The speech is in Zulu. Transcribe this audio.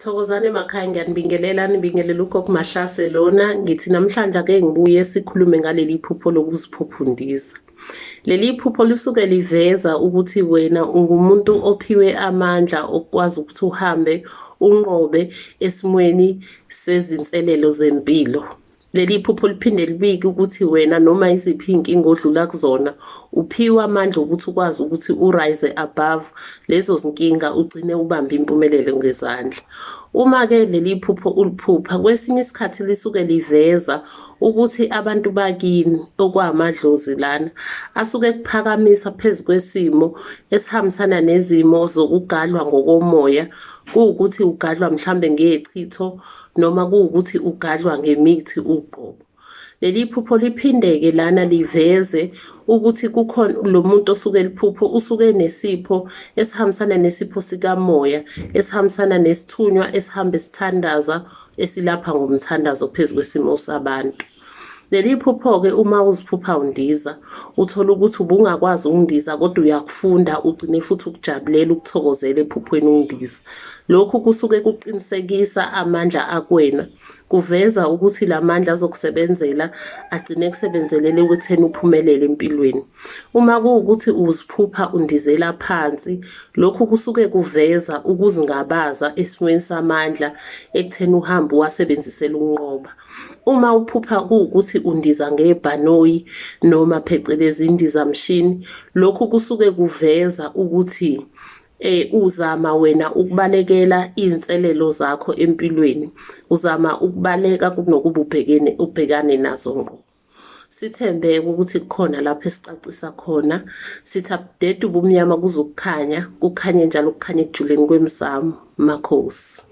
Thokozani emakhaya, ngiyanibingelela nibingelela ugogo Mahlase lona. Ngithi namhlanje ake ngibuye sikhulume ngaleli phupho lokuziphupha. Leli phupho lisuke liveza ukuthi wena ungumuntu ophiwe amandla okwazi ukuthi uhambe unqobe esimweni sezinselelo zempilo. Leli phupho liphinde libike ukuthi wena noma iziphi inkinga odlula kuzona uphiwe amandla ukuthi ukwazi ukuthi urise above lezo zinkinga, ugcine ubambe impumelelo ngezandla. Uma-ke leli phupho uliphupha, kwesinye isikhathi lisuke liveza ukuthi abantu bakini okwamadlozi lana asuke kuphakamisa phezu kwesimo esihambisana nezimo zokugadlwa ngokomoya, kuwukuthi ugadlwa mhlambe ngechitho noma kuwukuthi ugadlwa ngemithi uqobo. Leli phupho liphinde-ke lana liveze ukuthi kukhona lo muntu osuke liphupho usuke nesipho esihambisana nesipho sikamoya, esihambisana nesithunywa esihambe sithandaza, esilapha ngomthandazo phezu kwesimo sabantu. Leli phupho-ke uma uziphupha undiza, uthola ukuthi ubungakwazi ukundiza kodwa uyakufunda, ugcine futhi ukujabulela ukuthokozela ephuphweni undiza. Lokhu kusuke kuqinisekisa amandla akwena, kuveza ukuthi la mandla azokusebenzela agcine kusebenzelele ekutheni uphumelele empilweni. Uma kuwukuthi uziphupha undizela phansi, lokhu kusuke kuveza ukuzingabaza esimweni samandla ekutheni uhambe wasebenzisela ukunqoba. Uma uphupha kuwukuthi undiza ngebhanoyi noma phecelezi indizamshini, lokhu kusuke kuveza ukuthi uzama wena ukubalekela iy'nselelo zakho empilweni, uzama ukubaleka kunokuba ubhekane nazo ngqo. Sithembe ukuthi kukhona lapho esicacisa khona, sithi abudede ubumnyama kuzokukhanya, kukhanye njalo kukhanye ekujuleni kwemizamo. Makhosi.